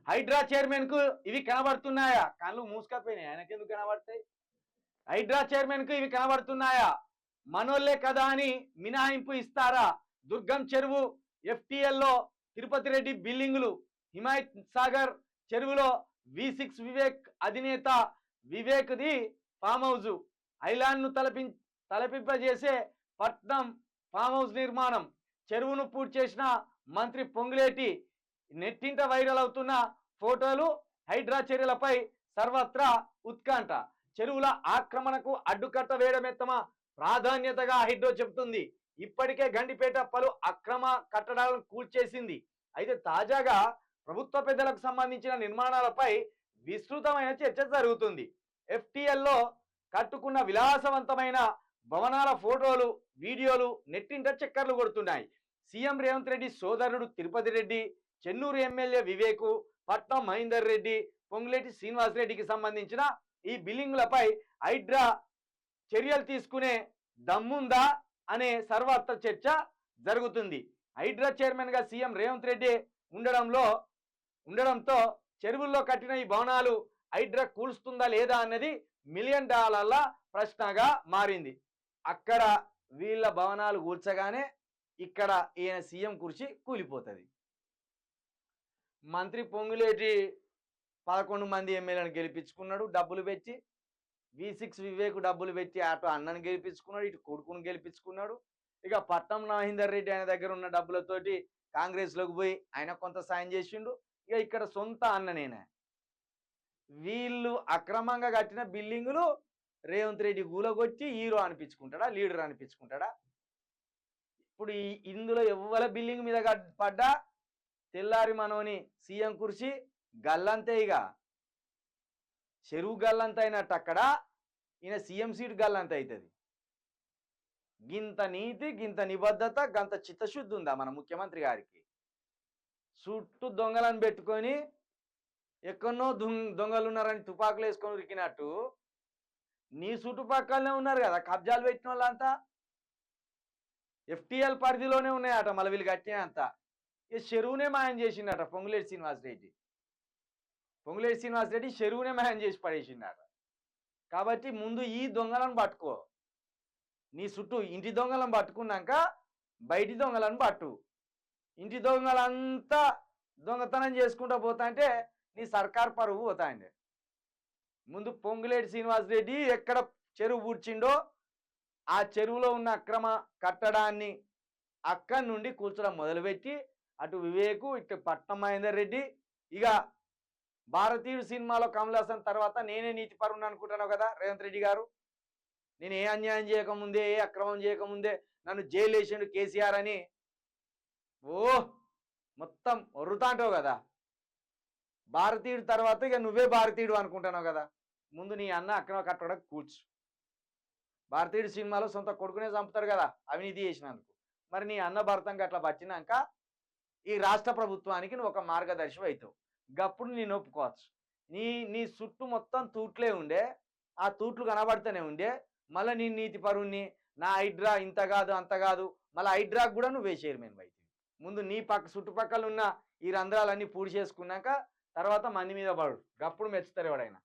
Hydraa chairman కు ఇవి కనబడుతున్నాయా? కళ్ళు మూసుకపోయినాయి, ఆయనకెందుకు కనబడతాయి? హైడ్రా చైర్మన్ కు ఇవి కనబడుతున్నాయా? మనోళ్లే కదా అని మినహాయింపు ఇస్తారా? దుర్గం చెరువు ఎఫ్టీఎల్లో తిరుపతి రెడ్డి బిల్డింగులు, హిమాయత్ సాగర్ చెరువులో V6 వివేక్ అధినేత Vivek the farm house, island ను తలపింపజేసే పట్నం ఫామ్ హౌస్ నిర్మాణం, చెరువును పూర్తి చేసిన మంత్రి పొంగులేటి, నెట్టింట వైరల్ అవుతున్న ఫోటోలు, హైడ్రా చర్యలపై సర్వత్రా ఉత్కంఠ. చెరువుల ఆక్రమణకు అడ్డుకట్ట వేయడమే తమ ప్రాధాన్యతగా హైడ్రో చెబుతుంది. ఇప్పటికే గండిపేట పలు అక్రమ కట్టడాలను కూల్చేసింది. అయితే తాజాగా ప్రభుత్వ పెద్దలకు సంబంధించిన నిర్మాణాలపై విస్తృతమైన చర్చ జరుగుతుంది. ఎఫ్టీఎల్లో కట్టుకున్న విలాసవంతమైన భవనాల ఫోటోలు, వీడియోలు నెట్టింట చక్కర్లు కొడుతున్నాయి. సీఎం రేవంత్ రెడ్డి సోదరుడు తిరుపతి రెడ్డి, చెన్నూరు ఎమ్మెల్యే వివేకు, పట్నం మహేందర్ రెడ్డి, పొంగులేటి శ్రీనివాసరెడ్డికి సంబంధించిన ఈ బిల్డింగులపై హైడ్రా చర్యలు తీసుకునే దమ్ముందా అనే సర్వత్ర చర్చ జరుగుతుంది. హైడ్రా చైర్మన్ గా సీఎం రేవంత్ రెడ్డి ఉండడంతో చెరువుల్లో కట్టిన ఈ భవనాలు హైడ్రా కూల్స్తుందా లేదా అన్నది $1 మిలియన్ ప్రశ్నగా మారింది. అక్కడ వీళ్ళ భవనాలు కూల్చగానే ఇక్కడ ఈయన సీఎం కుర్చీ కూలిపోతుంది. మంత్రి పొంగులేటి 11 మంది ఎమ్మెల్యేలను గెలిపించుకున్నాడు డబ్బులు పెట్టి. V6 వివేక్ డబ్బులు పెట్టి అటు అన్నను గెలిపించుకున్నాడు, ఇటు కొడుకును గెలిపించుకున్నాడు. ఇక పట్నం మహేందర్ రెడ్డి ఆయన దగ్గర ఉన్న డబ్బులతోటి కాంగ్రెస్లోకి పోయి ఆయన కొంత సాయం చేసిండు. ఇక ఇక్కడ సొంత అన్ననేనా. వీళ్ళు అక్రమంగా కట్టిన బిల్డింగులు రేవంత్ రెడ్డి గూలగొచ్చి హీరో అనిపించుకుంటాడా, లీడర్ అనిపించుకుంటాడా? ఇప్పుడు ఇందులో ఎవ్వల బిల్డింగ్ మీద పడ్డా తెల్లారి మనోని సీఎం కుర్చీ గల్లంతే. ఇక చెరువు గల్లంత అయినట్టు అక్కడ ఈయన సీఎం సీట్ గల్లంత అవుతుంది. గింత నీతి, గింత నిబద్ధత, గంత చిత్తశుద్ధి ఉందా మన ముఖ్యమంత్రి గారికి? చుట్టూ దొంగలను పెట్టుకొని ఎక్కడో దొంగలు ఉన్నారని తుపాకులు వేసుకొని ఉరికినట్టు నీ చుట్టుపక్కలనే ఉన్నారు కదా కబ్జాలు పెట్టిన వాళ్ళంతా. ఎఫ్టీఎల్ పరిధిలోనే ఉన్నాయట మళ్ళీ వీళ్ళు కట్టినంత. ఇక చెరువునే మాయం చేసిండట పొంగులేటి శ్రీనివాసరెడ్డి. చెరువునే మాయం చేసి పడేసిండట. కాబట్టి ముందు ఈ దొంగలను పట్టుకో. నీ చుట్టూ ఇంటి దొంగలను పట్టుకున్నాక బయటి దొంగలను పట్టు. ఇంటి దొంగలంతా దొంగతనం చేసుకుంటూ పోతా అంటే నీ సర్కార్ పరువు పోతా అండి. ముందు పొంగులేటి శ్రీనివాసరెడ్డి ఎక్కడ చెరువు పూడ్చిండో ఆ చెరువులో ఉన్న అక్రమ కట్టడాన్ని అక్కడి నుండి కూల్చడం మొదలుపెట్టి అటు వివేకు, ఇటు పట్నం మహేందర్ రెడ్డి, ఇక భారతీయుడు సినిమాలో కమల్ హాసన్ తర్వాత నేనే నీతి పరుణ్ణి అనుకుంటున్నావు కదా రేవంత్ రెడ్డి గారు. నేను ఏ అన్యాయం చేయకముందే, ఏ అక్రమం చేయకముందే నన్ను జైలు వేసిండు కేసీఆర్ అని మొత్తం వరుతా అంటావు కదా. భారతీయుడు తర్వాత ఇక నువ్వే భారతీయుడు అనుకుంటున్నావు కదా. ముందు నీ అన్న అక్రమ కట్టడం కూర్చు. భారతీయుడు సినిమాలో సొంత కొడుకునే చంపుతారు కదా అవినీతి చేసినందుకు. మరి నీ అన్న భర్తంగా అట్లా వచ్చినాక ఈ రాష్ట్ర ప్రభుత్వానికి నువ్వు ఒక మార్గదర్శి అవుతావు. గప్పుడు నేను ఒప్పుకోవచ్చు. నీ చుట్టూ మొత్తం తూట్లే ఉండే, ఆ తూట్లు కనబడుతూనే ఉండే. మళ్ళీ నీ నీతి పరుణ్ణి, నా హైడ్రా ఇంత కాదు అంత కాదు, మళ్ళీ హైడ్రాకు కూడా నువ్వే చైర్మన్ అవుతుంది. ముందు నీ చుట్టుపక్కల ఉన్న ఈ రంధ్రాలన్నీ పూడి చేసుకున్నాక తర్వాత మంది మీద పడు. గప్పుడు మెచ్చుతారు ఎవడైనా.